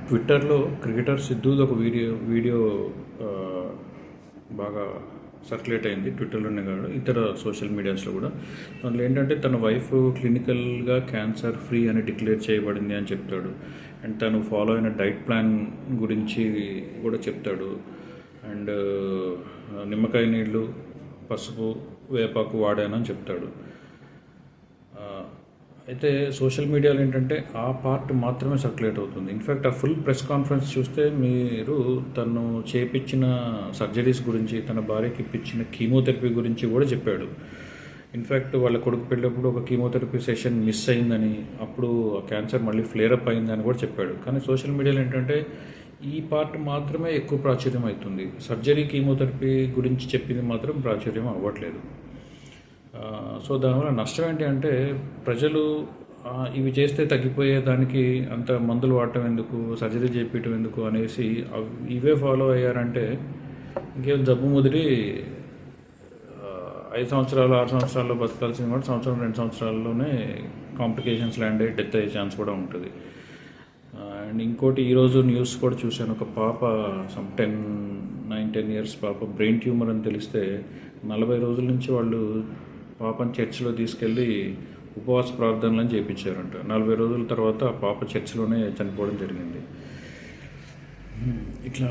ట్విట్టర్లో క్రికెటర్ సిద్ధుది ఒక వీడియో ఆ, బాగా సర్క్యులేట్ అయింది. ట్విట్టర్లోనే కాదు ఇతర సోషల్ మీడియాస్లో కూడా. దాంట్లో ఏంటంటే తన వైఫ్ క్లినికల్గా క్యాన్సర్ ఫ్రీ అని డిక్లేర్ చేయబడింది అని చెప్తాడు. అండ్ తను ఫాలో అయిన డైట్ ప్లాన్ గురించి కూడా చెప్తాడు. అండ్ నిమ్మకాయ నీళ్ళు, పసుపు, వేపాకు వాడానని చెప్తాడు. అయితే సోషల్ మీడియాలో ఏంటంటే ఆ పార్ట్ మాత్రమే సర్క్యులేట్ అవుతుంది. ఇన్ఫ్యాక్ట్ ఆ ఫుల్ ప్రెస్ కాన్ఫరెన్స్ చూస్తే మీరు తను చేపించిన సర్జరీస్ గురించి, తన భార్యకి ఇప్పించిన కీమోథెరపీ గురించి కూడా చెప్పాడు. ఇన్ఫ్యాక్ట్ వాళ్ళ కొడుకు పెళ్ళినప్పుడు ఒక కీమోథెరపీ సెషన్ మిస్ అయిందని, అప్పుడు ఆ క్యాన్సర్ మళ్ళీ ఫ్లేరప్ అయిందని కూడా చెప్పాడు. కానీ సోషల్ మీడియాలో ఏంటంటే ఈ పార్ట్ మాత్రమే ఎక్కువ ప్రాచుర్యం అవుతుంది. సర్జరీ, కీమోథెరపీ గురించి చెప్పింది మాత్రం ప్రాచుర్యం అవ్వట్లేదు. సో దానివల్ల నష్టం ఏంటి అంటే ప్రజలు ఇవి చేస్తే తగ్గిపోయేదానికి అంత మందులు వాడటం ఎందుకు, సర్జరీ చేయించడం ఎందుకు అనేసి ఇవే ఫాలో అయ్యారంటే ఇంకేం జబ్బు ముదిరి 5 సంవత్సరాలు 6 సంవత్సరాల్లో బతకాల్సింది కూడా సంవత్సరం 2 సంవత్సరాల్లోనే కాంప్లికేషన్స్ ల్యాండ్ అయ్యి డెత్ అయ్యే ఛాన్స్ కూడా ఉంటుంది. అండ్ ఇంకోటి ఈరోజు న్యూస్ కూడా చూశాను. ఒక పాప 9-10 ఇయర్స్ పాప బ్రెయిన్ ట్యూమర్ అని తెలిస్తే 40 రోజుల నుంచి వాళ్ళు పాపని చర్చిలో తీసుకెళ్ళి ఉపవాస ప్రార్థనలను చేయించారంట. 40 రోజుల తర్వాత ఆ పాప చర్చిలోనే చనిపోవడం జరిగింది. ఇట్లా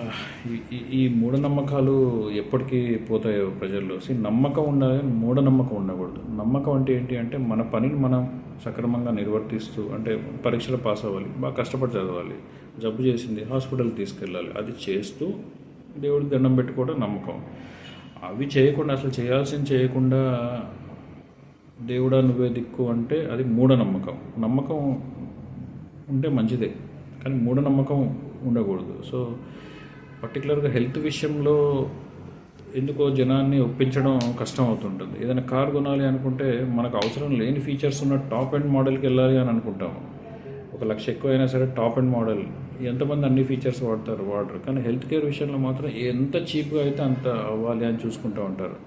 ఈ మూఢనమ్మకాలు ఎప్పటికీ పోతాయో ప్రజల్లో. నమ్మకం ఉండాలి, మూఢనమ్మకం ఉండకూడదు. నమ్మకం అంటే ఏంటి అంటే మన పనిని మనం సక్రమంగా నిర్వర్తిస్తూ, అంటే పరీక్షలు పాస్ అవ్వాలి, బాగా కష్టపడి చదవాలి, జబ్బు చేసింది హాస్పిటల్కి తీసుకెళ్ళాలి, అది చేస్తూ దేవుడికి దండం పెట్టుకోవడం నమ్మకం. అవి చేయకుండా, అసలు చేయాల్సింది చేయకుండా దేవుడా నువ్వే దిక్కు అంటే అది మూఢనమ్మకం. నమ్మకం ఉంటే మంచిదే, కానీ మూఢనమ్మకం ఉండకూడదు. సో పర్టికులర్గా హెల్త్ విషయంలో ఎందుకో జనాన్ని ఒప్పించడం కష్టం అవుతుంటుంది. ఏదైనా కార్ కొనాలి అనుకుంటే మనకు అవసరం లేని ఫీచర్స్ ఉన్న టాప్ ఎండ్ మోడల్కి వెళ్ళాలి అని అనుకుంటాము. 1,00,000 ఎక్కువ అయినా సరే టాప్ ఎండ్ మోడల్. ఎంతమంది అన్ని ఫీచర్స్ వాడరు. కానీ హెల్త్ కేర్ విషయంలో మాత్రం ఎంత చీప్గా అయితే అంత అవ్వాలి అని చూసుకుంటూ ఉంటారు.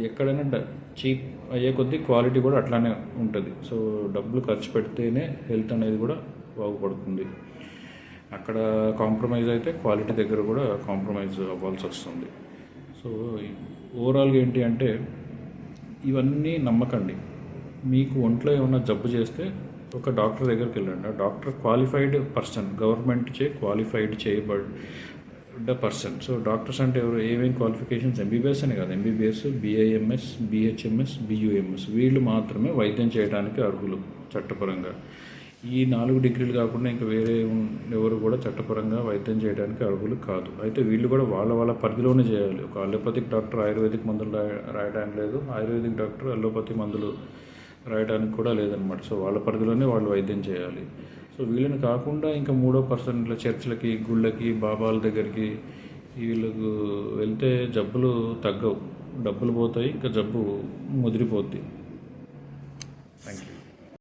ఎక్కడైనా చీప్ అయ్యే కొద్దీ క్వాలిటీ కూడా అట్లానే ఉంటుంది. సో డబ్బులు ఖర్చు పెడితేనే హెల్త్ అనేది కూడా బాగుపడుతుంది. అక్కడ కాంప్రమైజ్ అయితే క్వాలిటీ దగ్గర కూడా కాంప్రమైజ్ అవ్వాల్సి వస్తుంది. సో ఓవరాల్గా ఏంటి అంటే ఇవన్నీ నమ్మకండి. మీకు ఒంట్లో ఏమన్నా జబ్బు చేస్తే ఒక డాక్టర్ దగ్గరికి వెళ్ళండి. ఆ డాక్టర్ క్వాలిఫైడ్ పర్సన్, గవర్నమెంట్ చే క్వాలిఫైడ్ చేయబడ్డ పర్సన్. సో డాక్టర్స్ అంటే ఎవరు, ఏమేమి క్వాలిఫికేషన్స్, ఎంబీబీఎస్ అని కాదు, ఎంబీబీఎస్, BIMS, BHMS, BUMS వీళ్ళు మాత్రమే వైద్యం చేయడానికి అర్హులు చట్టపరంగా. ఈ 4 డిగ్రీలు కాకుండా ఇంకా వేరే ఎవరు కూడా చట్టపరంగా వైద్యం చేయడానికి అర్హులు కాదు. అయితే వీళ్ళు కూడా వాళ్ళ పరిధిలోనే చేయాలి. ఒక అలోపతిక్ డాక్టర్ ఆయుర్వేదిక్ మందులు రాయడానికి లేదు, ఆయుర్వేదిక్ డాక్టర్ అలోపతి మందులు రాయడానికి కూడా లేదనమాట. సో వాళ్ళ పరిధిలోనే వాళ్ళు వైద్యం చేయాలి. సో వీళ్ళని కాకుండా ఇంకా 3వ పర్సన్ ఇట్లా చర్చిలకి, గుళ్ళకి, బాబాల దగ్గరికి వీళ్ళకు వెళ్తే జబ్బులు తగ్గవు, డబ్బులు పోతాయి, ఇంకా జబ్బు ముదిరిపోద్ది.